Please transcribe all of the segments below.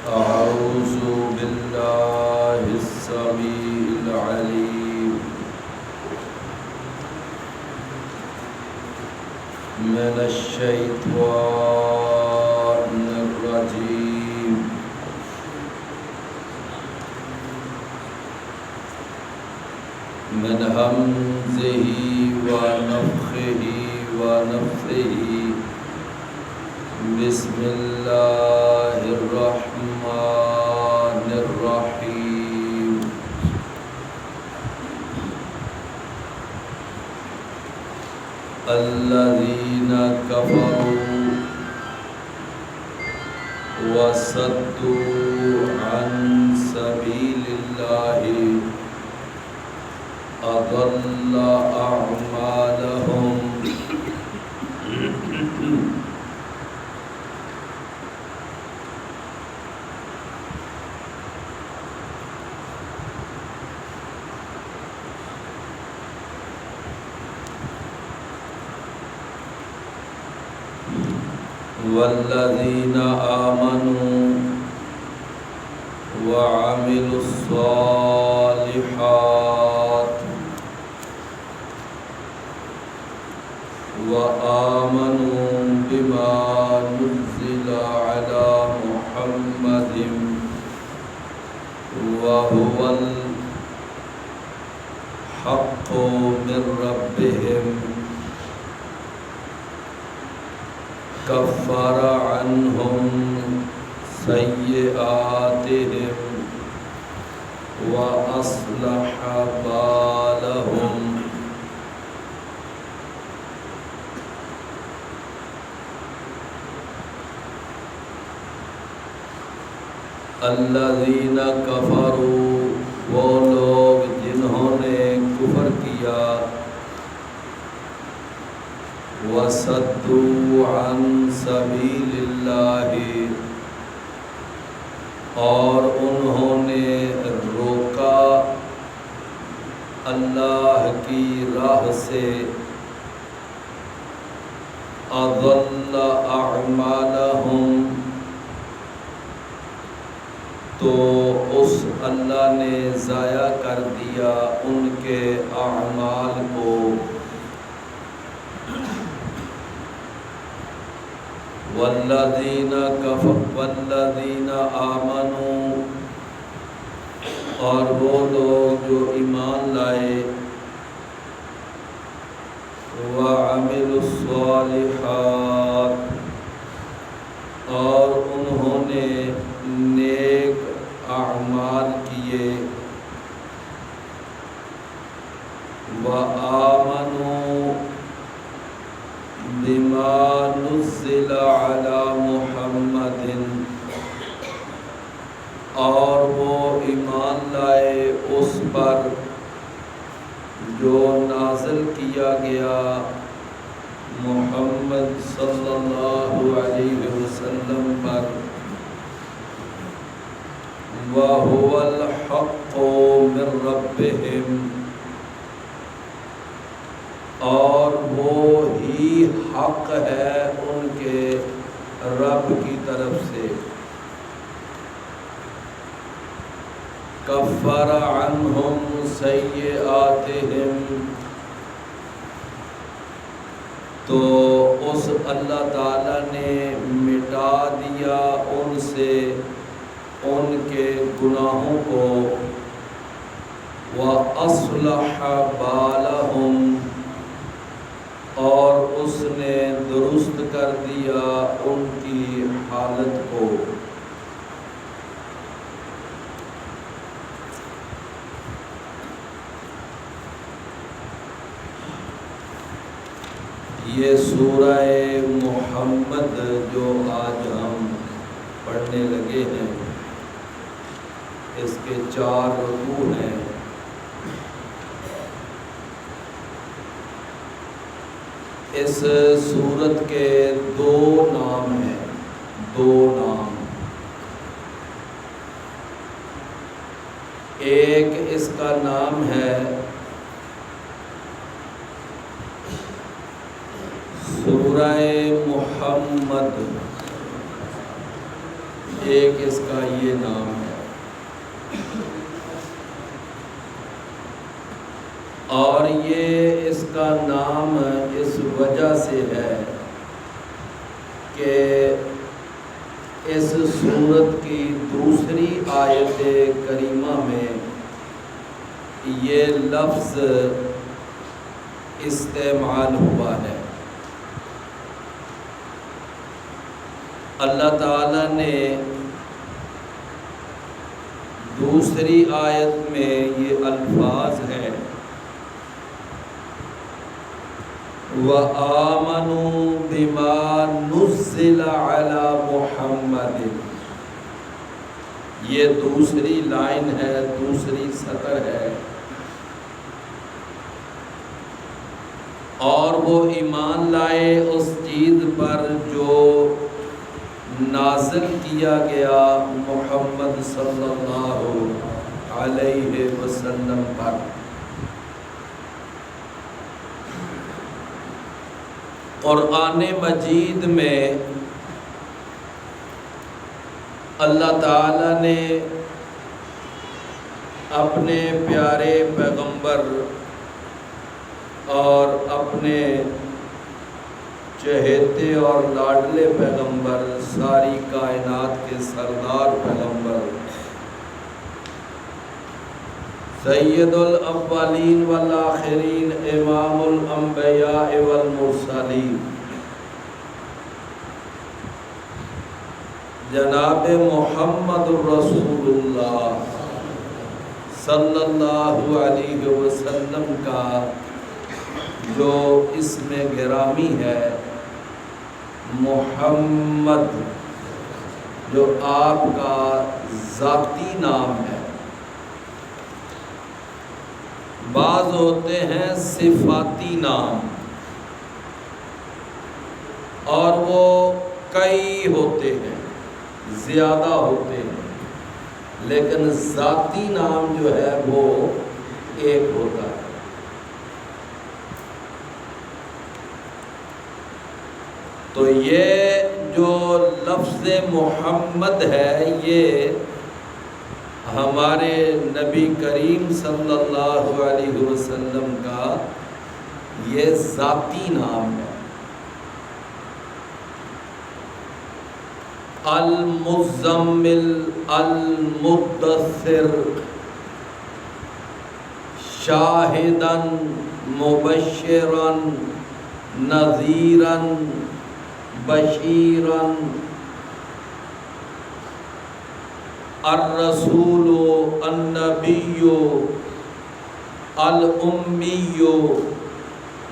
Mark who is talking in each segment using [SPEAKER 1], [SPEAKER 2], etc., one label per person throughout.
[SPEAKER 1] أعوذ بالله السميع العليم من الشيطان الرجيم من همزه ونفخه ونفثه بسم الله الرحمن الرحيم الذين كفروا وصدوا عن سبيل الله أضل أعمالهم والذين آمنوا وعملوا الصالحات وآمنوا بما نزل على محمد وهو الحق من ربهم كفر عنهم سيئاتهم وأصلح بالهم الذين كفروا وہ لوگ جنہوں نے کفر کیا وَصَدُّوا عَن سَبِيلِ اللَّهِ اور انہوں نے روکا اللہ کی راہ سے أَضَلَّ أَعْمَالَهُمْ تو اس اللہ نے ضائع کر دیا ان کے اعمال کو والذین آمنوا اور وہ لوگ جو ایمان لائے وعملوا الصالحات اور انہوں نے نیک اعمال کیے وآمنوا بما نزل على محمد اور وہ ایمان لائے اس پر جو نازل کیا گیا محمد صلی اللہ علیہ وسلم پر وَهُوَ الْحَقُّ مِنْ رَبِّهِمْ اور وہ ہی حق ہے ان کے رب کی طرف سے کفر عنہم سیئاتہم تو اس اللہ تعالیٰ نے مٹا دیا ان سے ان کے گناہوں کو وَأَصْلَحَ بَالَهُمْ اور اس نے درست کر دیا ان کی حالت کو یہ سورہ محمد جو آج ہم پڑھنے لگے ہیں اس کے 4 رکوع ہیں اس سورت کے 2 نام ہیں 2 نام ایک اس کا نام ہے سورہ محمد ایک اس کا یہ نام ہے، اور یہ اس کا نام اس وجہ سے ہے کہ اس سورت کی دوسری آیت کریمہ میں یہ لفظ استعمال ہوا ہے۔ اللہ تعالیٰ نے دوسری آیت میں یہ الفاظ ہیں وَآمَنُوا بِمَا نُزِّلَ عَلَى مُحَمَّدٍ، یہ دوسری لائن ہے، دوسری سطر ہے، اور وہ ایمان لائے اس چیز پر جو نازل کیا گیا محمد صلی اللہ علیہ وسلم پر۔ قرآن مجید میں اللہ تعالیٰ نے اپنے پیارے پیغمبر اور اپنے چہیتے اور لاڈلے پیغمبر، ساری کائنات کے سردار پیغمبر، سید الاولین والآخرین، امام الانبیاء والمرسلین، جناب محمد رسول اللہ صلی اللہ علیہ وسلم کا جو اسم گرامی ہے محمد، جو آپ کا ذاتی نام ہے۔ بعض ہوتے ہیں صفاتی نام، اور وہ کئی ہوتے ہیں، زیادہ ہوتے ہیں، لیکن ذاتی نام جو ہے وہ ایک ہوتا ہے۔ تو یہ جو لفظ محمد ہے یہ ہمارے نبی کریم صلی اللہ علیہ وسلم کا یہ ذاتی نام ہے۔ المزمل، المدثر، شاہداً مبشراً نذیراً بشیراً، الرسول النبی الامی،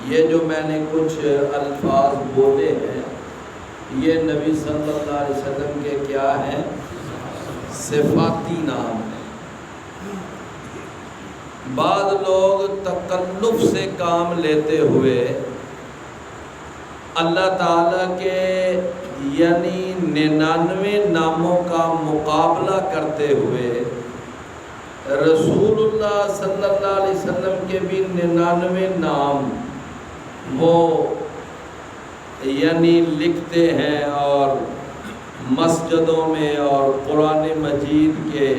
[SPEAKER 1] یہ جو میں نے کچھ الفاظ بولے ہیں یہ نبی صلی اللہ علیہ وسلم کے کیا ہیں؟ صفاتی نام ہیں۔ بعض لوگ تکلف سے کام لیتے ہوئے اللہ تعالیٰ کے یعنی 99 ناموں کا مقابلہ کرتے ہوئے رسول اللہ صلی اللہ علیہ وسلم کے بھی 99 نام وہ یعنی لکھتے ہیں، اور مسجدوں میں اور قرآن مجید کے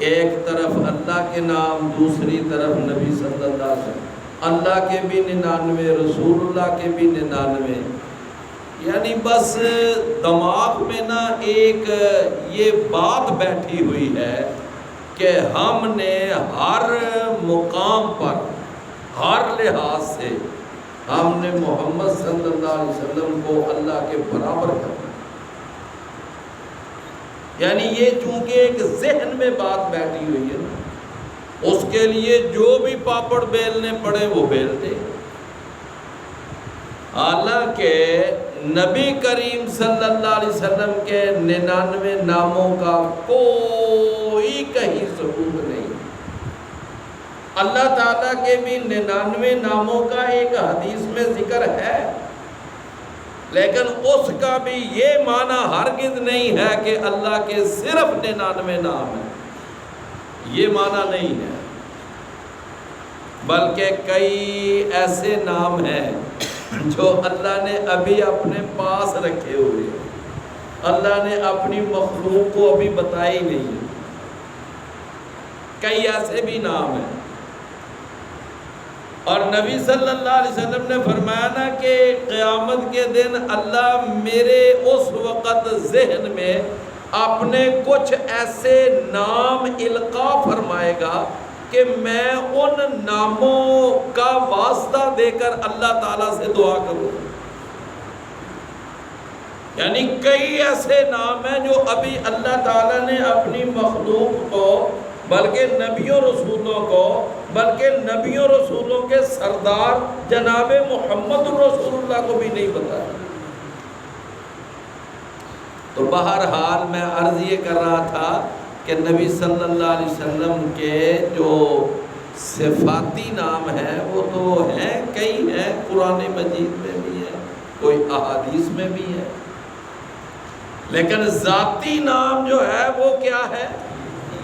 [SPEAKER 1] ایک طرف اللہ کے نام، دوسری طرف نبی صلی اللہ علیہ وسلم، اللہ کے بھی 99، رسول اللہ کے بھی 99، یعنی بس دماغ میں نا ایک یہ بات بیٹھی ہوئی ہے کہ ہم نے ہر مقام پر، ہر لحاظ سے ہم نے محمد صلی اللہ علیہ وسلم کو اللہ کے برابر کرنا، یعنی یہ چونکہ ایک ذہن میں بات بیٹھی ہوئی ہے نا، اس کے لیے جو بھی پاپڑ بیلنے پڑے وہ بیلتے۔ حالانکہ نبی کریم صلی اللہ علیہ وسلم کے 99 ناموں کا کوئی کہیں ثبوت نہیں۔ اللہ تعالیٰ کے بھی 99 ناموں کا ایک حدیث میں ذکر ہے، لیکن اس کا بھی یہ معنی ہرگز نہیں ہے کہ اللہ کے صرف 99 نام ہیں، یہ معنی نہیں ہے، بلکہ کئی ایسے نام ہیں جو اللہ نے ابھی اپنے پاس رکھے ہوئے ہیں، اللہ نے اپنی مخلوق کو ابھی بتائی نہیں. کئی ایسے بھی نام ہیں. اور نبی صلی اللہ علیہ وسلم نے فرمایا نا کہ قیامت کے دن اللہ میرے اس وقت ذہن میں اپنے کچھ ایسے نام القاء فرمائے گا کہ میں ان ناموں کا واسطہ دے کر اللہ تعالیٰ سے دعا کروں. یعنی کئی ایسے نام ہیں جو ابھی اللہ تعالیٰ نے اپنی مخلوق کو، بلکہ نبیوں رسولوں کو، بلکہ نبیوں رسولوں کے سردار جناب محمد رسول اللہ کو بھی نہیں بتایا. تو بہرحال میں عرض یہ کر رہا تھا کہ نبی صلی اللہ علیہ وسلم کے جو صفاتی نام ہیں وہ تو ہیں، کئی ہیں، قرآن مجید میں بھی ہے، کوئی احادیث میں بھی ہے. لیکن ذاتی نام جو ہے وہ کیا ہے؟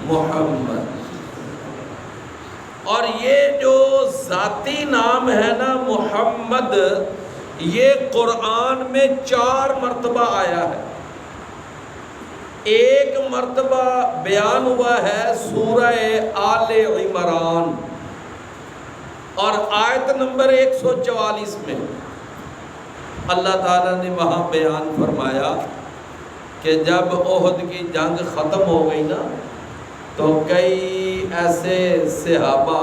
[SPEAKER 1] محمد. اور یہ جو ذاتی نام ہے نا محمد، یہ قرآن میں 4 مرتبہ آیا ہے. ایک مرتبہ بیان ہوا ہے سورہ آل عمران اور آیت نمبر 144 میں. اللہ تعالیٰ نے وہاں بیان فرمایا کہ جب احد کی جنگ ختم ہو گئی نا تو کئی ایسے صحابہ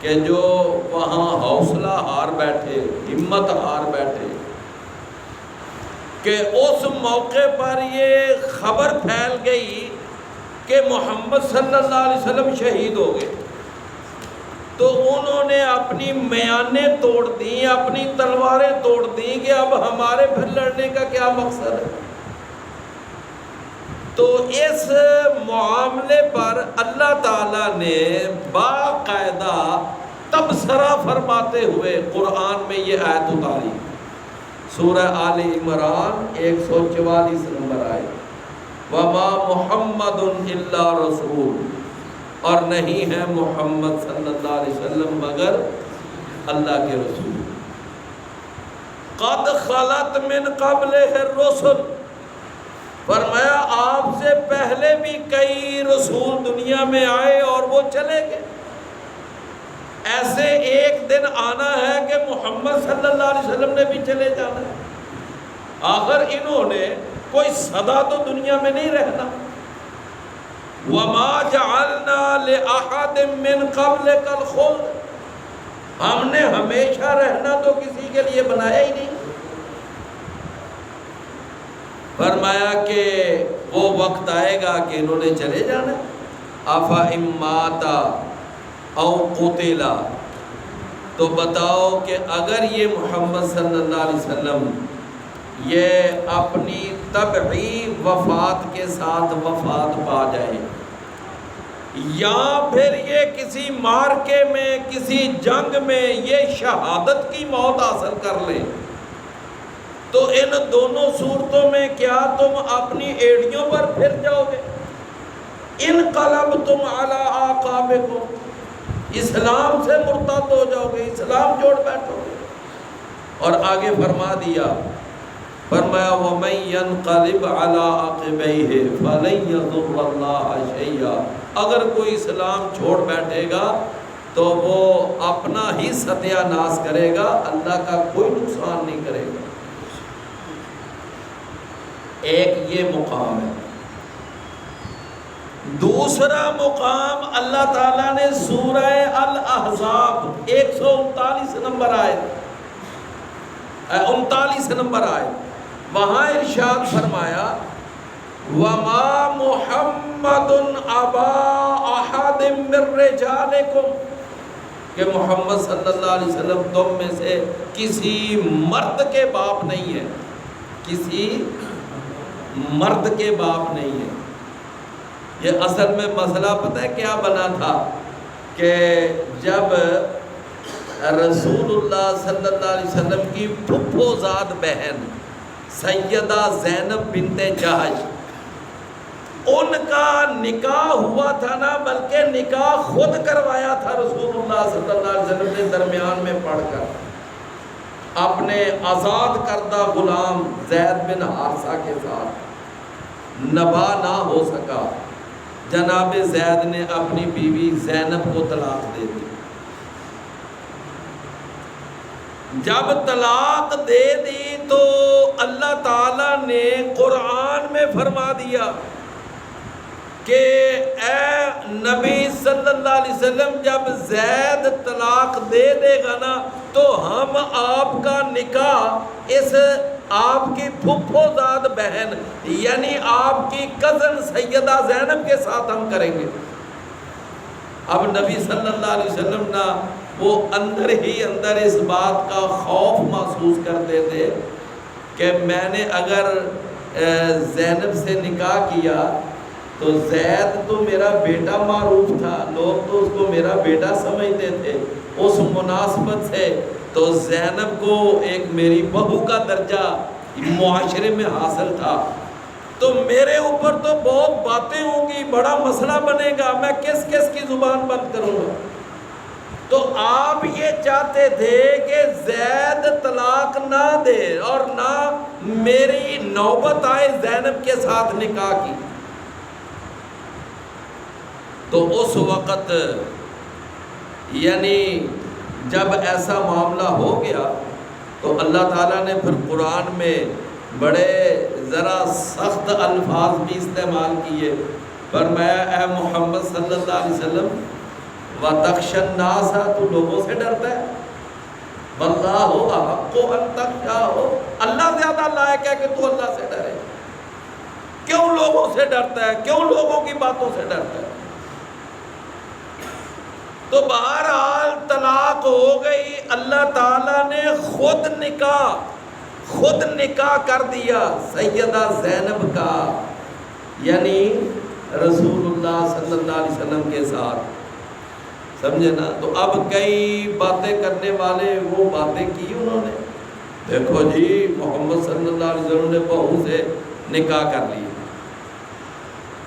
[SPEAKER 1] کہ جو وہاں حوصلہ ہار بیٹھے، ہمت ہار بیٹھے، کہ اس موقع پر یہ خبر پھیل گئی کہ محمد صلی اللہ علیہ وسلم شہید ہو گئے، تو انہوں نے اپنی میانیں توڑ دیں، اپنی تلواریں توڑ دیں کہ اب ہمارے پھر لڑنے کا کیا مقصد ہے. تو اس معاملے پر اللہ تعالیٰ نے باقاعدہ تبصرہ فرماتے ہوئے قرآن میں یہ آیت اتاری. سورہ آل عمران 144 نمبر آیت، وَمَا مُحَمَّدٌ إِلَّا رَسُولٌ، اور نہیں ہے محمد صلی اللہ علیہ وسلم مگر اللہ کے رسول. قَدْ خَلَتْ مِنْ قَبْلِهِ الرُّسُلُ، فرمایا آپ سے پہلے بھی کئی رسول دنیا میں آئے اور وہ چلے گئے. ایسے ایک دن آنا ہے کہ محمد صلی اللہ علیہ وسلم نے بھی چلے جانا ہے. آخر انہوں نے کوئی سدا تو دنیا میں نہیں رہنا. وَمَا جَعَلْنَا لِأَحَدٍ مِّن قَبْلِكَ الْخُلْدَ، ہم نے ہمیشہ رہنا تو کسی کے لیے بنایا ہی نہیں. فرمایا کہ وہ وقت آئے گا کہ انہوں نے چلے جانا. أَفَإِن مَّاتَ أَوْ قُتِلَ، تو بتاؤ کہ اگر یہ محمد صلی اللہ علیہ وسلم یہ اپنی طبعی وفات کے ساتھ وفات پا جائے، یا پھر یہ کسی مارکے میں، کسی جنگ میں یہ شہادت کی موت حاصل کر لیں، تو ان دونوں صورتوں میں کیا تم اپنی ایڑیوں پر پھر جاؤ گے؟ انقلبتم علی اعقابکم، اسلام سے مرتد ہو جاؤ گے، اسلام چھوڑ بیٹھو گے. اور آگے فرما دیا، فرمایا وَمَن يَنْقَلِبْ عَلَىٰ عَقِبَيْهِ فَلَن يَضُرَّ اللَّهَ شَيْئًا، اگر کوئی اسلام چھوڑ بیٹھے گا تو وہ اپنا ہی ستیہ ناش کرے گا، اللہ کا کوئی نقصان نہیں کرے گا. ایک یہ مقام ہے. دوسرا مقام اللہ تعالیٰ نے سورہ الاحزاب 139 نمبر آیت، 39 نمبر آیت، وہاں ارشاد فرمایا وَمَا مُحَمَّدٌ أَبَا أَحَدٍ مِّن رِّجَالِكُمْ، کہ محمد صلی اللہ علیہ وسلم تم میں سے کسی مرد کے باپ نہیں ہے، کسی مرد کے باپ نہیں ہے. یہ اصل میں مسئلہ پتہ ہے کیا بنا تھا کہ جب رسول اللہ صلی اللہ علیہ وسلم کی پھپھو زاد بہن سیدہ زینب بنت جہش، ان کا نکاح ہوا تھا نا، بلکہ نکاح خود کروایا تھا رسول اللہ صلی اللہ علیہ وسلم نے درمیان میں پڑھ کر. اپنے آزاد کردہ غلام زید بن حارثہ کے ساتھ نبا نہ ہو سکا، جناب زید نے اپنی بیوی زینب کو طلاق دے دی۔ جب طلاق دے دی تو اللہ تعالیٰ نے قرآن میں فرما دیا کہ اے نبی صلی اللہ علیہ وسلم جب زید طلاق دے دے گا نا تو ہم آپ کا نکاح اس آپ کی پھپھو زاد بہن یعنی آپ کی کزن سیدہ زینب کے ساتھ ہم کریں گے۔ اب نبی صلی اللہ علیہ وسلم نا وہ اندر ہی اندر اس بات کا خوف محسوس کرتے تھے کہ میں نے اگر زینب سے نکاح کیا تو زید تو میرا بیٹا معروف تھا، لوگ تو اس کو میرا بیٹا سمجھتے تھے، اس مناسبت سے تو زینب کو ایک میری بہو کا درجہ معاشرے میں حاصل تھا، تو میرے اوپر تو بہت باتیں ہوں گی، بڑا مسئلہ بنے گا، میں کس کس کی زبان بند کروں گا۔ تو آپ یہ چاہتے تھے کہ زید طلاق نہ دے اور نہ میری نوبت آئے زینب کے ساتھ نکاح کی۔ تو اس وقت یعنی جب ایسا معاملہ ہو گیا تو اللہ تعالیٰ نے پھر قرآن میں بڑے ذرا سخت الفاظ بھی استعمال کیے، فرمایا اے محمد صلی اللہ علیہ وسلم وَتَخْشَى النَّاسَ، تو لوگوں سے ڈرتا ہے، وَاللَّهُ أَحَقُّ أَن تَخْشَاهُ، اللہ زیادہ لائق ہے کہ تو اللہ سے ڈرے۔ کیوں لوگوں سے ڈرتا ہے؟ کیوں لوگوں کی باتوں سے ڈرتا ہے؟ تو بہرحال طلاق ہو گئی، اللہ تعالیٰ نے خود نکاح کر دیا سیدہ زینب کا، یعنی رسول اللہ صلی اللہ علیہ وسلم کے ساتھ، سمجھے نا۔ تو اب کئی باتیں کرنے والے وہ باتیں کی انہوں نے، دیکھو جی محمد صلی اللہ علیہ وسلم نے بہو سے نکاح کر لیا۔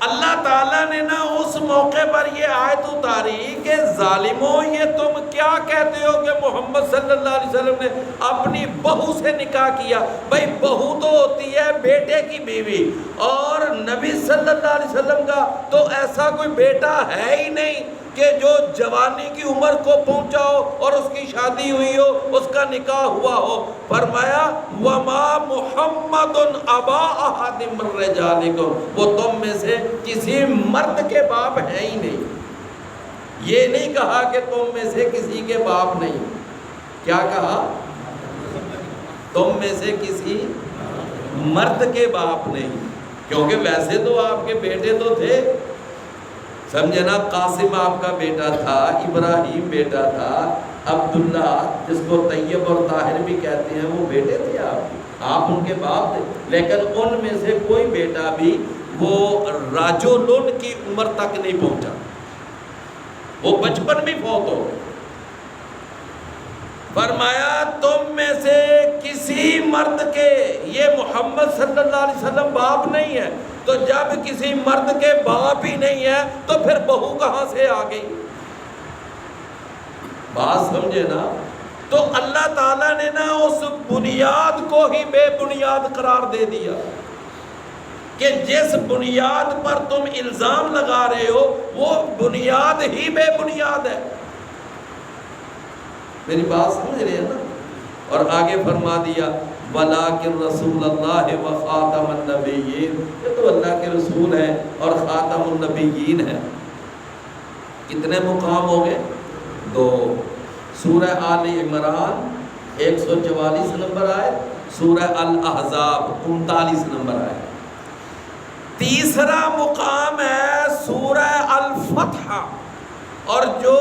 [SPEAKER 1] اللہ تعالیٰ نے نا اس موقع پر یہ آیت اتاری کہ ظالموں یہ تم کیا کہتے ہو کہ محمد صلی اللہ علیہ وسلم نے اپنی بہو سے نکاح کیا؟ بھائی بہو تو ہوتی ہے بیٹے کی بیوی، اور نبی صلی اللہ علیہ وسلم کا تو ایسا کوئی بیٹا ہے ہی نہیں کہ جو جوانی کی عمر کو پہنچا ہو اور اس کی شادی ہوئی ہو، اس کا نکاح ہوا ہو۔ فرمایا وَمَا مُحَمَّدٌ أَبَا أَحَدٍ مِّن رِّجَالِكُمْ، وہ تم میں سے کسی مرد کے باپ ہے ہی نہیں۔ یہ نہیں کہا کہ تم میں سے کسی کے باپ نہیں، کیا کہا؟ تم میں سے کسی مرد کے باپ نہیں، کیونکہ ویسے تو آپ کے بیٹے تو تھے، سمجھے نا، قاسم آپ کا بیٹا تھا، ابراہیم بیٹا تھا، عبداللہ جس کو طیب اور طاہر بھی کہتے ہیں وہ بیٹے تھے آپ ان کے باپ تھے، لیکن ان میں سے کوئی بیٹا بھی وہ راجولن کی عمر تک نہیں پہنچا، وہ بچپن بھی فوت ہو۔ فرمایا تم میں سے کسی مرد کے، یہ محمد صلی اللہ علیہ وسلم باپ نہیں ہے، تو جب کسی مرد کے باپ ہی نہیں ہے تو پھر بہو کہاں سے آ گئی؟ بات سمجھے نا۔ تو اللہ تعالیٰ نے نا اس بنیاد کو ہی بے بنیاد قرار دے دیا کہ جس بنیاد پر تم الزام لگا رہے ہو وہ بنیاد ہی بے بنیاد ہے۔ میری بات سمجھ رہے ہیں نا؟ اور آگے فرما دیا وَلَٰكِن رَسُولَ اللَّهِ وَخَاتَمَ النَّبِيِّينَ، یہ تو اللہ کے رسول ہیں اور خاتم النبیین ہیں۔ کتنے مقام ہو گئے؟ 2۔ سورہ آل عمران 144 نمبر آیت، سورہ الاحزاب 39 نمبر آیت۔ تیسرا مقام ہے سورہ الفتح، اور جو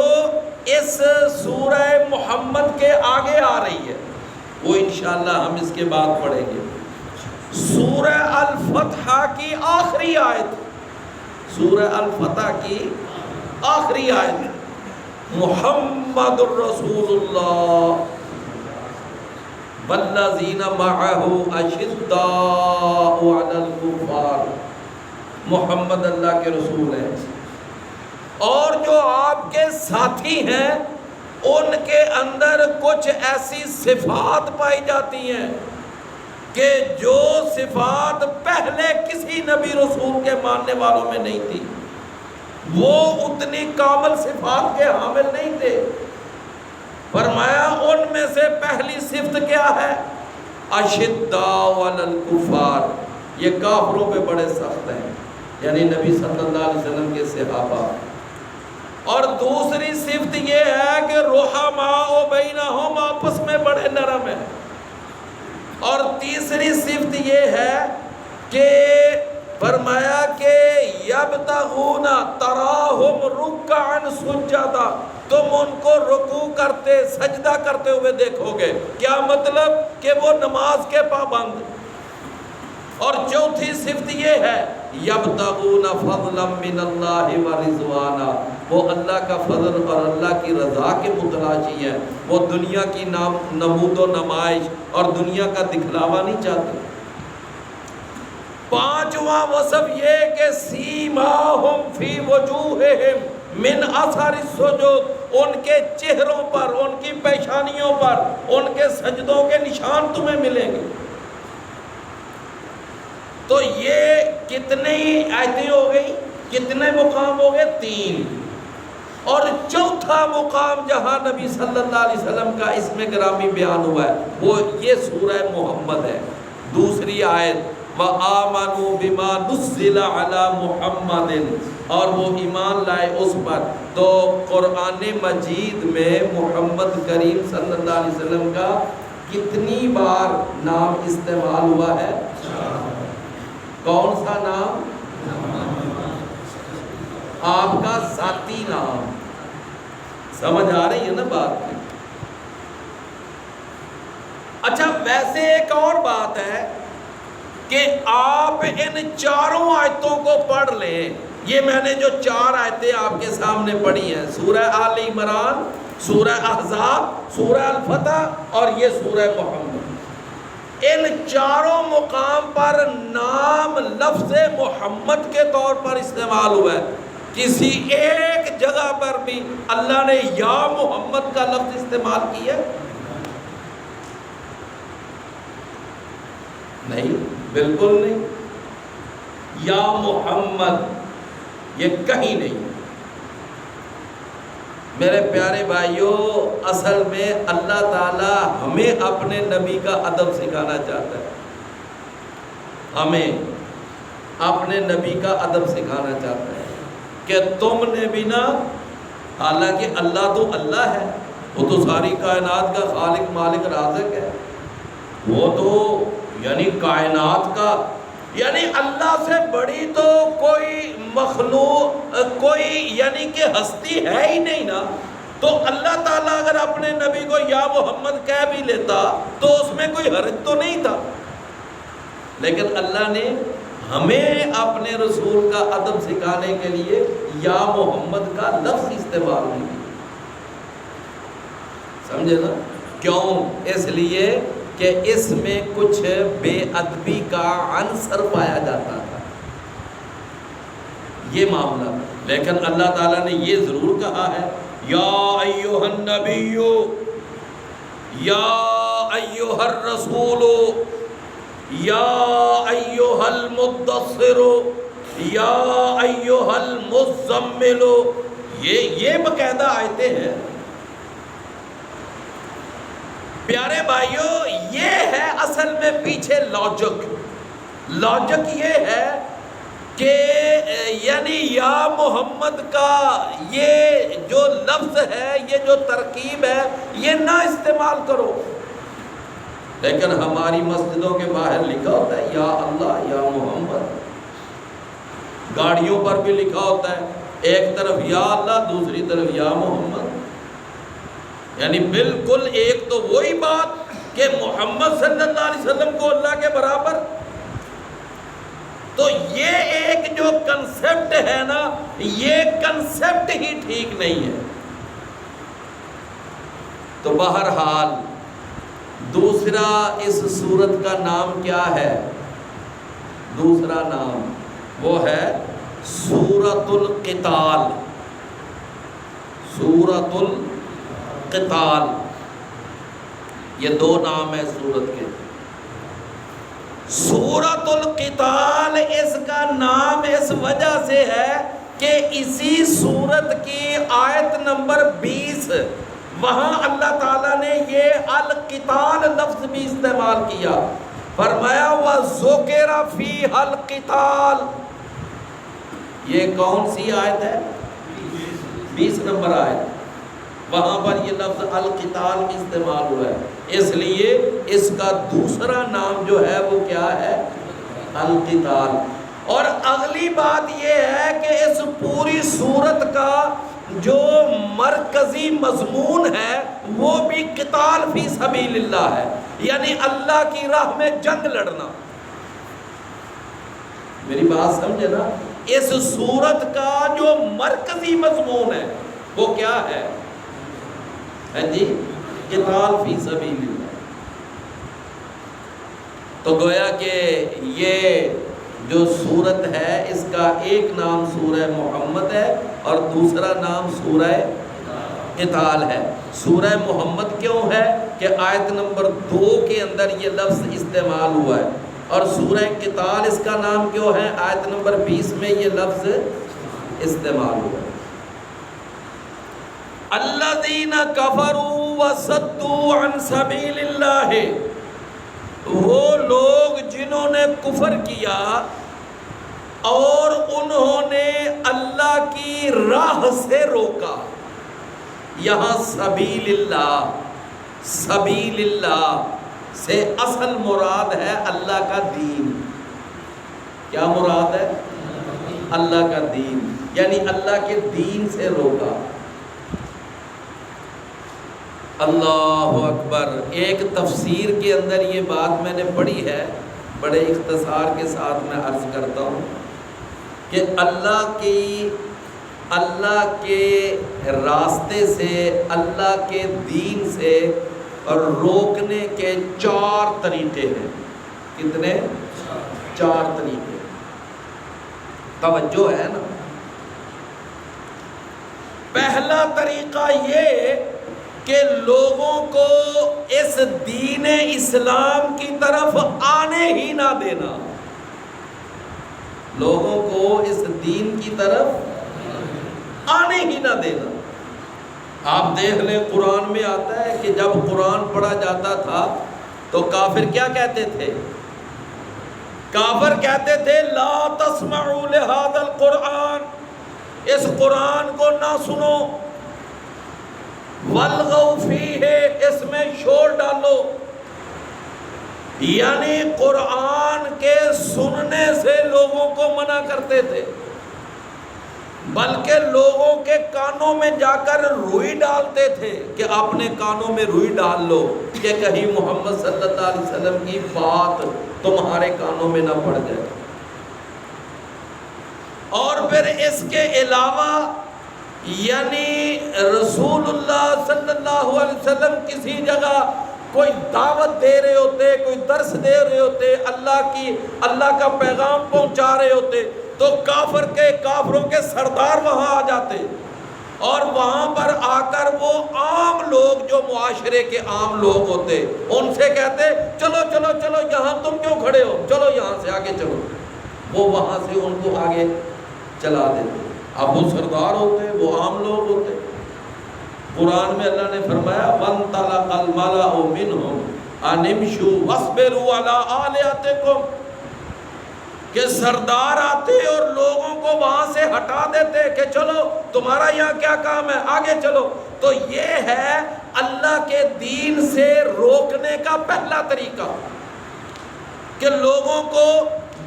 [SPEAKER 1] اس سورہ محمد کے آگے آ رہی ہے وہ انشاءاللہ ہم اس کے بعد پڑھیں گے۔ سورہ الفتح کی آخری آیت، سورہ الفتح کی آخری آیت، محمد الرسول اللہ والذین معہ اشداء علی الکفار، محمد اللہ کے رسول ہیں اور جو آپ کے ساتھی ہیں ان کے اندر کچھ ایسی صفات پائی جاتی ہیں کہ جو صفات پہلے کسی نبی رسول کے ماننے والوں میں نہیں تھی، وہ اتنی کامل صفات کے حامل نہیں تھے۔ فرمایا ان میں سے پہلی صفت کیا ہے؟ اشداء علی الکفار، یہ کافروں پہ بڑے سخت ہیں، یعنی نبی صلی اللہ علیہ وسلم کے صحابہ۔ اور دوسری صفت یہ ہے کہ رحماء بینہم، آپس میں بڑے نرم ہیں۔ اور تیسری صفت یہ ہے کہ فرمایا کہ یبتغون تراہم رکعا سجدا، تم ان کو رکوع کرتے سجدہ کرتے ہوئے دیکھو گے۔ کیا مطلب؟ کہ وہ نماز کے پابند۔ اور چوتھی صفت یہ ہے یبتغون فضلا من اللہ ورضوانا، وہ اللہ کا فضل اور اللہ کی رضا کے متلاشی ہیں، وہ دنیا کی نمود و نمائش اور دنیا کا دکھلاوا نہیں چاہتے۔ پانچواں وصف یہ کہ سیماہم فی وجوہہم من اثر السجود، ان کے چہروں پر، ان کی پیشانیوں پر ان کے سجدوں کے نشان تمہیں ملیں گے۔ تو یہ کتنی آیتیں ہو گئی، کتنے مقام ہو گئے؟ 3۔ اور چوتھا مقام جہاں نبی صلی اللہ علیہ وسلم کا اسم گرامی بیان ہوا ہے وہ یہ سورہ محمد ہے، دوسری آیت وَآمَنُوا بِمَا نُزِّلَ عَلَى مُحَمَّدٍ، اور وہ ایمان لائے اس پر۔ تو قرآن مجید میں محمد کریم صلی اللہ علیہ وسلم کا کتنی بار نام استعمال ہوا ہے؟ کون سا نام؟ آپ کا ذاتی نام۔ سمجھ آ رہی ہے نا بات؟ اچھا ویسے ایک اور بات ہے کہ آپ ان چاروں آیتوں کو پڑھ لیں۔ یہ میں نے جو 4 آیتیں آپ کے سامنے پڑھی ہیں، سورہ آل عمران، سورہ احزاب، سورہ الفتح اور یہ سورہ محمد، ان چاروں مقام پر نام لفظ محمد کے طور پر استعمال ہوا ہے۔ کسی ایک جگہ پر بھی اللہ نے یا محمد کا لفظ استعمال کیا؟ نہیں، بالکل نہیں۔ یا محمد یہ کہیں نہیں۔ میرے پیارے بھائیوں، اصل میں اللہ تعالی ہمیں اپنے نبی کا ادب سکھانا چاہتا ہے، ہمیں اپنے نبی کا ادب سکھانا چاہتا ہے کہ تم نے بھی نا، حالانکہ اللہ تو اللہ ہے، وہ تو ساری کائنات کا خالق مالک رازق ہے، وہ تو یعنی کائنات کا، یعنی اللہ سے بڑی تو کوئی مخلوق، کوئی یعنی کہ ہستی ہے ہی نہیں نا۔ تو اللہ تعالیٰ اگر اپنے نبی کو یا محمد کہہ بھی لیتا تو اس میں کوئی حرج تو نہیں تھا، لیکن اللہ نے ہمیں اپنے رسول کا ادب سکھانے کے لیے یا محمد کا لفظ استعمال نہیں کیا۔ سمجھے نا؟ کیوں؟ اس لیے کہ اس میں کچھ بے ادبی کا عنصر پایا جاتا تھا، یہ معاملہ۔ لیکن اللہ تعالیٰ نے یہ ضرور کہا ہے یا ایھا النبی، یا ایھا الرسول، یا ایھا المدثر، یا ایھا المزمل، یہ باقاعدہ آیتیں ہیں۔ پیارے بھائیوں، یہ ہے اصل میں پیچھے لاجک یہ ہے کہ یعنی یا محمد کا یہ جو لفظ ہے، یہ جو ترکیب ہے، یہ نہ استعمال کرو۔ لیکن ہماری مسجدوں کے باہر لکھا ہوتا ہے یا اللہ یا محمد، گاڑیوں پر بھی لکھا ہوتا ہے، ایک طرف یا اللہ دوسری طرف یا محمد، یعنی بالکل ایک تو وہی بات کہ محمد صلی اللہ علیہ وسلم کو اللہ کے برابر۔ تو یہ ایک جو کنسپٹ ہے نا، یہ کنسپٹ ہی ٹھیک نہیں ہے۔ تو بہرحال دوسرا اس سورت کا نام کیا ہے؟ دوسرا نام وہ ہے سورۃ القتال۔ سورۃ قتال، یہ دو نام ہیں سورت کے۔ سورۃ القتال اس کا نام اس وجہ سے ہے کہ اسی سورت کی آیت نمبر 20 وہاں اللہ تعالیٰ نے یہ القتال لفظ بھی استعمال کیا، فرمایا وَذُكِرَ فِيهَا الْقِتَالُ۔ یہ کون سی آیت ہے؟ 20 نمبر آیت، وہاں پر یہ لفظ القتال بھی استعمال ہوا ہے، اس لیے اس کا دوسرا نام جو ہے وہ کیا ہے؟ القتال۔ اور اگلی بات یہ ہے کہ اس پوری سورت کا جو مرکزی مضمون ہے وہ بھی قتال فی سبیل اللہ ہے، یعنی اللہ کی راہ میں جنگ لڑنا۔ میری بات سمجھے نا؟ اس سورت کا جو مرکزی مضمون ہے وہ کیا ہے؟ جی قتال فی سبیل اللہ۔ تو گویا کہ یہ جو سورت ہے اس کا ایک نام سورہ محمد ہے اور دوسرا نام سورہ قتال ہے۔ سورہ محمد کیوں ہے کہ آیت نمبر 2 کے اندر یہ لفظ استعمال ہوا ہے، اور سورہ قتال اس کا نام کیوں ہے؟ آیت نمبر 20 میں یہ لفظ استعمال ہوا ہے۔ الذین کفروا وصدوا عن سبیل اللہ، وہ لوگ جنہوں نے کفر کیا اور انہوں نے اللہ کی راہ سے روکا۔ یہاں سبیل اللہ، سبیل اللہ سے اصل مراد ہے اللہ کا دین۔ کیا مراد ہے؟ اللہ کا دین، یعنی اللہ کے دین سے روکا۔ اللہ اکبر۔ ایک تفسیر کے اندر یہ بات میں نے پڑھی ہے، بڑے اختصار کے ساتھ میں عرض کرتا ہوں کہ اللہ کے راستے سے، اللہ کے دین سے اور روکنے کے 4 طریقے ہیں۔ کتنے؟ 4 طریقے۔ توجہ ہے نا؟ پہلا طریقہ یہ کہ لوگوں کو اس دین اسلام کی طرف آنے ہی نہ دینا، لوگوں کو اس دین کی طرف آنے ہی نہ دینا۔ آپ دیکھ لیں قرآن میں آتا ہے کہ جب قرآن پڑھا جاتا تھا تو کافر کیا کہتے تھے؟ کافر کہتے تھے لا تسمعوا لهذا القرآن، اس قرآن کو نہ سنو، والغوا فیہ، اس میں شور ڈالو۔ یعنی قرآن کے سننے سے لوگوں کو منع کرتے تھے، بلکہ لوگوں کے کانوں میں جا کر روئی ڈالتے تھے کہ اپنے کانوں میں روئی ڈال لو کہ کہیں محمد صلی اللہ علیہ وسلم کی بات تمہارے کانوں میں نہ پڑ جائے۔ اور پھر اس کے علاوہ یعنی رسول اللہ صلی اللہ علیہ وسلم کسی جگہ کوئی دعوت دے رہے ہوتے، کوئی درس دے رہے ہوتے، اللہ کا پیغام پہنچا رہے ہوتے، تو کافروں کے سردار وہاں آ جاتے، اور وہاں پر آ کر وہ عام لوگ جو معاشرے کے عام لوگ ہوتے ان سے کہتے چلو چلو چلو، یہاں تم کیوں کھڑے ہو، چلو یہاں سے آگے چلو۔ وہ وہاں سے ان کو آگے چلا دیتے۔ اب وہ سردار ہوتے، وہ عام لوگ ہوتے۔ قرآن میں اللہ نے فرمایا وَانْطَلَقَ الْمَلَأُ مِنْهُمْ أَنِ امْشُوا وَاصْبِرُوا عَلَىٰ آلِهَتِكُمْ، کہ سردار آتے اور لوگوں کو وہاں سے ہٹا دیتے کہ چلو تمہارا یہاں کیا کام ہے، آگے چلو۔ تو یہ ہے اللہ کے دین سے روکنے کا پہلا طریقہ، کہ لوگوں کو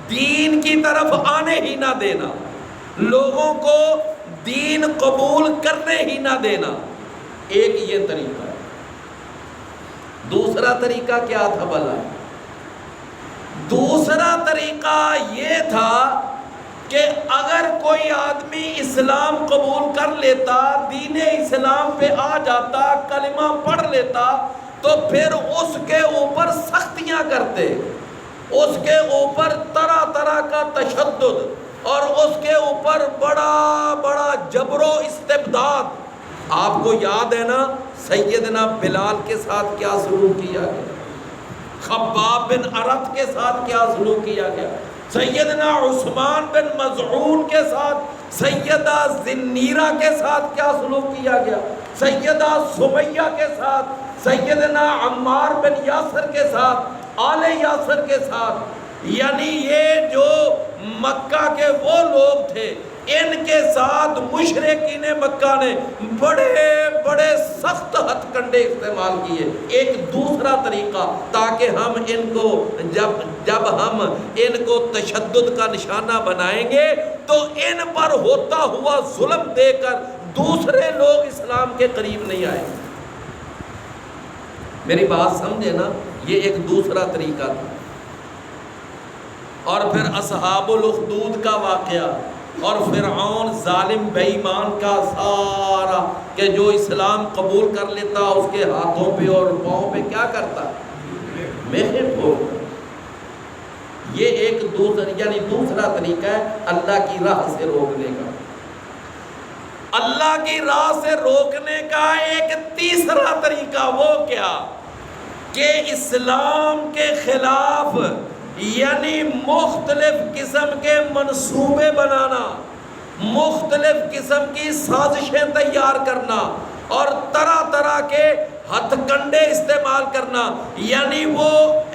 [SPEAKER 1] دین کی طرف آنے ہی نہ دینا، لوگوں کو دین قبول کرنے ہی نہ دینا۔ ایک یہ طریقہ ہے۔ دوسرا طریقہ کیا تھا بھلا؟ دوسرا طریقہ یہ تھا کہ اگر کوئی آدمی اسلام قبول کر لیتا، دین اسلام پہ آ جاتا، کلمہ پڑھ لیتا، تو پھر اس کے اوپر سختیاں کرتے، اس کے اوپر طرح طرح کا تشدد اور اس کے اوپر بڑا بڑا جبر و استبداد آپ کو یاد ہے نا سیدنا بلال کے ساتھ کیا سلوک کیا گیا، خباب بن ارت کے ساتھ کیا سلوک کیا گیا، سیدنا عثمان بن مظعون کے ساتھ، سیدہ زنیرہ کے ساتھ کیا سلوک کیا گیا، سیدہ سمیہ کے ساتھ، سیدنا عمار بن یاسر کے ساتھ، آل یاسر کے ساتھ، یعنی یہ جو مکہ کے وہ لوگ تھے ان کے ساتھ مشرکین مکہ نے بڑے بڑے سخت ہتھ کنڈے استعمال کیے۔ ایک دوسرا طریقہ تاکہ ہم ان کو جب ہم ان کو تشدد کا نشانہ بنائیں گے تو ان پر ہوتا ہوا ظلم دے کر دوسرے لوگ اسلام کے قریب نہیں آئے۔ میری بات سمجھے نا، یہ ایک دوسرا طریقہ تھا۔ اور پھر اصحاب الاخدود کا واقعہ اور فرعون ظالم بے ایمان کا سارا کہ جو اسلام قبول کر لیتا اس کے ہاتھوں پہ اور پاؤں پہ کیا کرتا، میخیں پھوڑتا۔ یہ ایک دوسرا طریقہ ہے اللہ کی راہ سے روکنے کا۔ اللہ کی راہ سے روکنے کا ایک تیسرا طریقہ وہ کیا کہ اسلام کے خلاف یعنی مختلف قسم کے منصوبے بنانا، مختلف قسم کی سازشیں تیار کرنا اور طرح طرح کے ہتھ کنڈے استعمال کرنا، یعنی وہ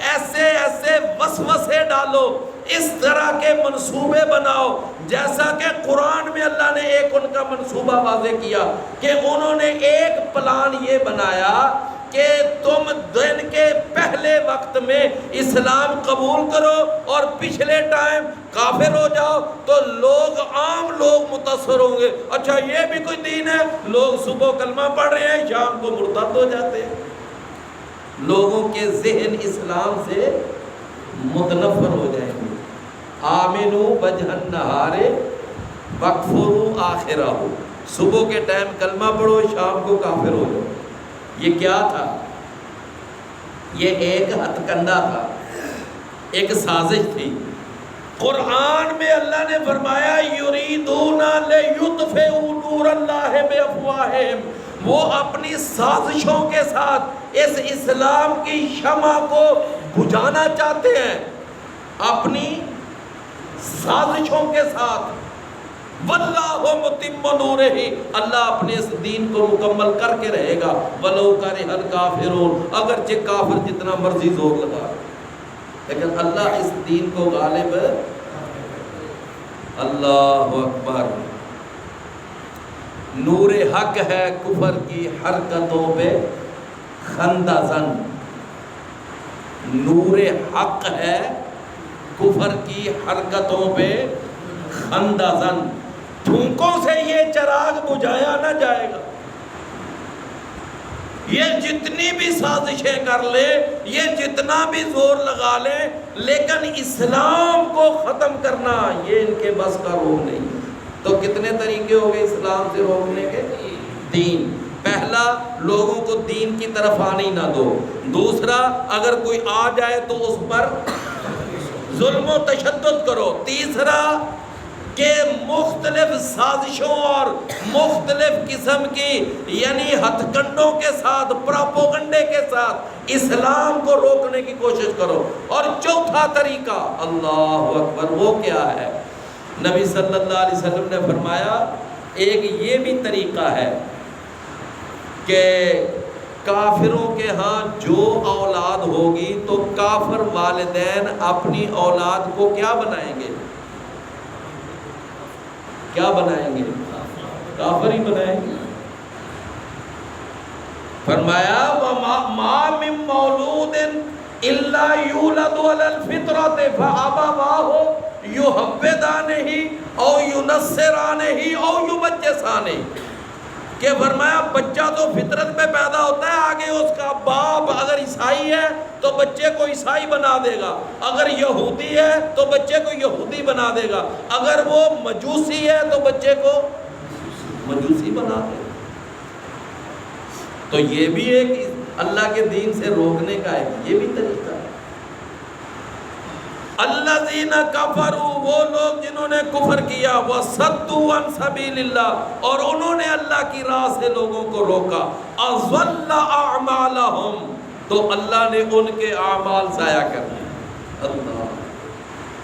[SPEAKER 1] ایسے ایسے وسوسے ڈالو، اس طرح کے منصوبے بناؤ جیسا کہ قرآن میں اللہ نے ایک ان کا منصوبہ واضح کیا کہ انہوں نے ایک پلان یہ بنایا کہ تم دن کے پہلے وقت میں اسلام قبول کرو اور پچھلے ٹائم کافر ہو جاؤ تو لوگ عام لوگ متاثر ہوں گے، اچھا یہ بھی کوئی دین ہے، لوگ صبح کلمہ پڑھ رہے ہیں شام کو مرتد ہو جاتے ہیں، لوگوں کے ذہن اسلام سے متنفر ہو جائیں گے۔ آمنو وجہ النہار وکفروا آخرہ، صبح کے ٹائم کلمہ پڑھو شام کو کافر ہو جاؤ۔ یہ کیا تھا؟ یہ ایک ہتھ کنڈا تھا، ایک سازش تھی۔ قرآن میں اللہ نے فرمایا یریدون لیطفئوا نور اللہ بافواہہم، وہ اپنی سازشوں کے ساتھ اس اسلام کی شمع کو بجھانا چاہتے ہیں، اپنی سازشوں کے ساتھ۔ واللہ متم نورہ، اللہ اپنے اس دین کو مکمل کر کے رہے گا، ولو کرہ الکافرون، اگرچہ کافر جتنا مرضی زور لگا، لیکن اللہ اس دین کو غالب ہے۔ اللہ اکبر۔ نور حق ہے کفر کی حرکتوں پہ خندہ زن، نور حق ہے کفر کی حرکتوں پہ خندہ زن، پھونکوں سے یہ چراغ بجھایا نہ جائے گا۔ یہ جتنی بھی سازشیں کر لے، یہ جتنا بھی زور لگا لے، لیکن اسلام کو ختم کرنا یہ ان کے بس کا روح نہیں۔ تو کتنے طریقے ہو گئے اسلام سے روکنے کے؟ تین۔ پہلا، لوگوں کو دین کی طرف آنے نہ دو۔ دوسرا، اگر کوئی آ جائے تو اس پر ظلم و تشدد کرو۔ تیسرا کہ مختلف سازشوں اور مختلف قسم کی یعنی ہتھ کنڈوں کے ساتھ، پراپوگنڈے کے ساتھ اسلام کو روکنے کی کوشش کرو۔ اور چوتھا طریقہ، اللہ اکبر، وہ کیا ہے؟ نبی صلی اللہ علیہ وسلم نے فرمایا ایک یہ بھی طریقہ ہے کہ کافروں کے ہاں جو اولاد ہوگی تو کافر والدین اپنی اولاد کو کیا بنائیں گے؟ کیا بنائیں گے؟ کافر ہی بنائیں گے۔ فرمایا وَمَا مِن مَوْلُودٍ إِلَّا يُولَدُ عَلَى الْفِطْرَةِ فَأَبَوَاهُ يُهَوِّدَانِهِ أَوْ يُنَصِّرَانِهِ أَوْ يُمَجِّسَانِهِ، کہ فرمایا بچہ تو فطرت میں پیدا ہوتا ہے، آگے اس کا باپ اگر عیسائی ہے تو بچے کو عیسائی بنا دے گا، اگر یہودی ہے تو بچے کو یہودی بنا دے گا، اگر وہ مجوسی ہے تو بچے کو مجوسی بنا دے گا۔ تو یہ بھی ایک اللہ کے دین سے روکنے کا ہے، یہ بھی طریقہ ہے۔ الذین کفروا، وہ لوگ جنہوں نے کفر کیا، وصدوا عن سبیل اللہ، اور انہوں نے اللہ کی راہ سے لوگوں کو روکا، اضل اعمالہم، تو اللہ نے ان کے اعمال ضائع کر دیے۔ اللہ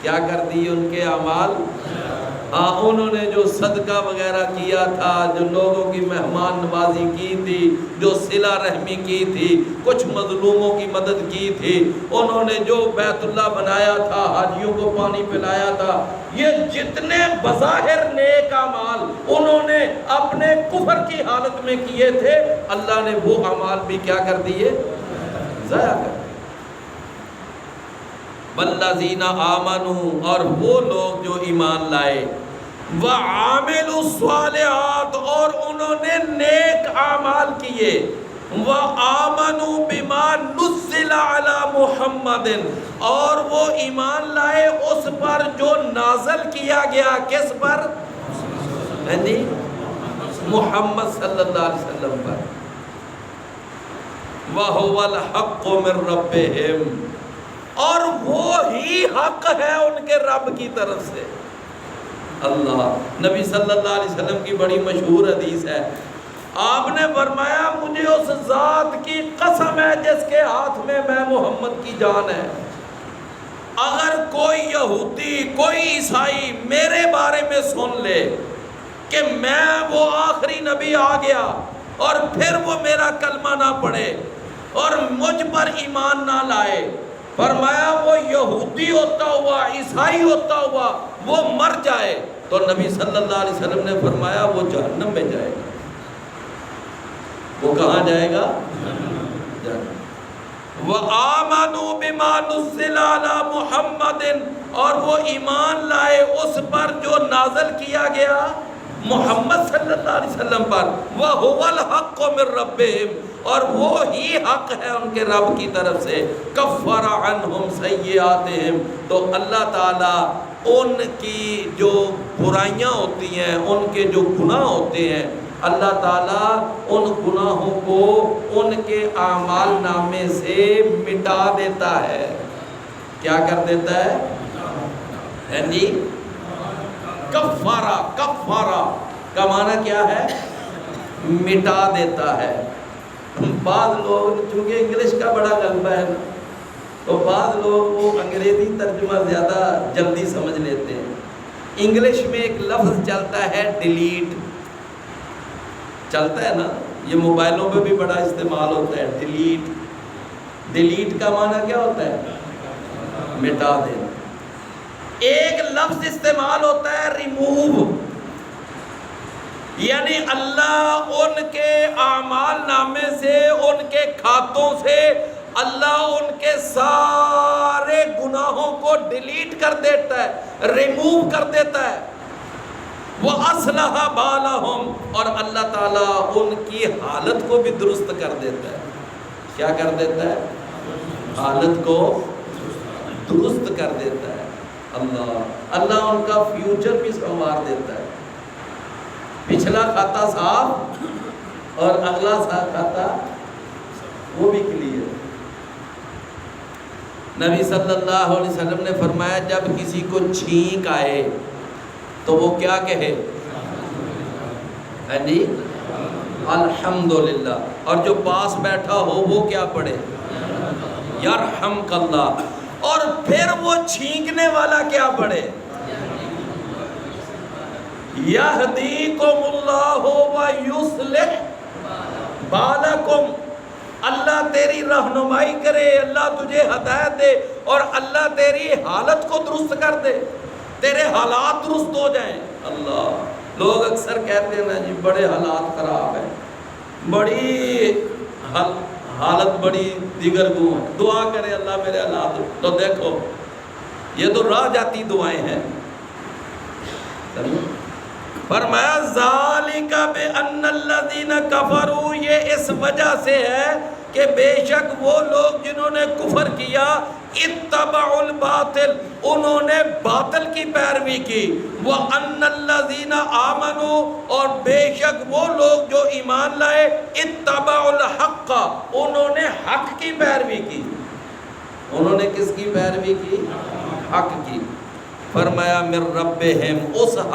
[SPEAKER 1] کیا کر دی ان کے اعمال؟ ہاں، انہوں نے جو صدقہ وغیرہ کیا تھا، جو لوگوں کی مہمان نوازی کی تھی، جو صلہ رحمی کی تھی، کچھ مظلوموں کی مدد کی تھی، انہوں نے جو بیت اللہ بنایا تھا، حاجیوں کو پانی پلایا تھا، یہ جتنے بظاہر نیک اعمال انہوں نے اپنے کفر کی حالت میں کیے تھے، اللہ نے وہ اعمال بھی کیا کر دیے؟ ضائع کر دیے۔ والذین آمنوا، اور وہ لوگ جو ایمان لائے، وعاملوا الصالحات، اور انہوں نے نیک اعمال کیے، وآمنوا بما نزل علی محمد، اور وہ ایمان لائے اس پر جو نازل کیا گیا، کس پر؟ محمد صلی اللہ علیہ وسلم پر۔ وَهُوَ الْحَقُّ مِن رَبِّهِمْ، اور وہی حق ہے ان کے رب کی طرف سے۔ اللہ، نبی صلی اللہ علیہ وسلم کی بڑی مشہور حدیث ہے، آپ نے فرمایا مجھے اس ذات کی قسم ہے جس کے ہاتھ میں محمد کی جان ہے، اگر کوئی یہودی، کوئی عیسائی میرے بارے میں سن لے کہ میں وہ آخری نبی آ گیا، اور پھر وہ میرا کلمہ نہ پڑھے اور مجھ پر ایمان نہ لائے، فرمایا وہ یہودی ہوتا ہوا، عیسائی ہوتا ہوا، وہ مر جائے، تو نبی صلی اللہ علیہ وسلم نے فرمایا وہ جہنم میں جائے گا۔ وہ کہاں جائے گا؟ جہنم۔ وَآمَنُوا بِمَا نُزِّلَ عَلَى مُحَمَّدٍ، اور وہ ایمان لائے اس پر جو نازل کیا گیا محمد صلی اللہ علیہ وسلم پر، وَهُوَ الْحَقُّ مِن رَبِّهِمْ، اور وہی حق ہے ان کے رب کی طرف سے۔ کفر عنہم سیئاتہم، تو اللہ تعالیٰ ان کی جو برائیاں ہوتی ہیں، ان کے جو گناہ ہوتے ہیں، اللہ تعالیٰ ان گناہوں کو ان کے اعمال نامے سے مٹا دیتا ہے۔ کیا کر دیتا ہے جی؟ کفارہ، کفارہ کا معنی کیا ہے؟ مٹا دیتا ہے۔ بعض لوگ چونکہ انگلش کا بڑا غلبہ ہے نا، تو بعض لوگ وہ انگریزی ترجمہ زیادہ جلدی سمجھ لیتے ہیں۔ انگلش میں ایک لفظ چلتا ہے ڈیلیٹ، چلتا ہے نا، یہ موبائلوں پہ بھی بڑا استعمال ہوتا ہے، ڈیلیٹ۔ ڈیلیٹ کا معنی کیا ہوتا ہے؟ مٹا دینا۔ ایک لفظ استعمال ہوتا ہے ریموو، یعنی اللہ ان کے اعمال نامے سے، ان کے کھاتوں سے اللہ ان کے سارے گناہوں کو ڈیلیٹ کر دیتا ہے، ریموو کر دیتا ہے۔ وَأَصْلَحَ بَالَهُمْ، اور اللہ تعالیٰ ان کی حالت کو بھی درست کر دیتا ہے۔ کیا کر دیتا ہے؟ حالت کو درست کر دیتا ہے۔ اللہ ان کا فیوچر بھی سنوار دیتا ہے، پچھلا کھاتا صاف اور اگلا کھاتا وہ بھی کلیئر۔ نبی صلی اللہ علیہ وسلم نے فرمایا جب کسی کو چھینک آئے تو وہ کیا کہے؟ جی الحمدللہ، اور جو پاس بیٹھا ہو وہ کیا پڑھے؟ یرحمک اللہ، اور پھر وہ چھینکنے والا کیا پڑھے؟ یہدیکم اللہ ویصلح بالکم، اللہ تیری رہنمائی کرے، اللہ تجھے ہدایت دے، اور اللہ تیری حالت کو درست کر دے، تیرے حالات درست ہو جائیں۔ اللہ، لوگ اکثر کہتے ہیں نا جی بڑے حالات خراب ہیں، بڑی حالت بڑی دیگر گو ہے، دعا کرے اللہ میرے حالات، تو دیکھو یہ تو راہ جاتی دعائیں ہیں۔ فرمایا ذالک بأن الذین کفروا، یہ اس وجہ سے ہے کہ بے شک وہ لوگ جنہوں نے کفر کیا، اتبعوا الباطل، انہوں نے باطل کی پیروی کی، وَأَنَّ الَّذِينَ آمَنُوا، اور بے شک وہ لوگ جو ایمان لائے، اتبعوا الحق، انہوں نے حق کی پیروی کی۔ انہوں نے کس کی پیروی کی؟ حق کی، فرمایا من ربہم، اس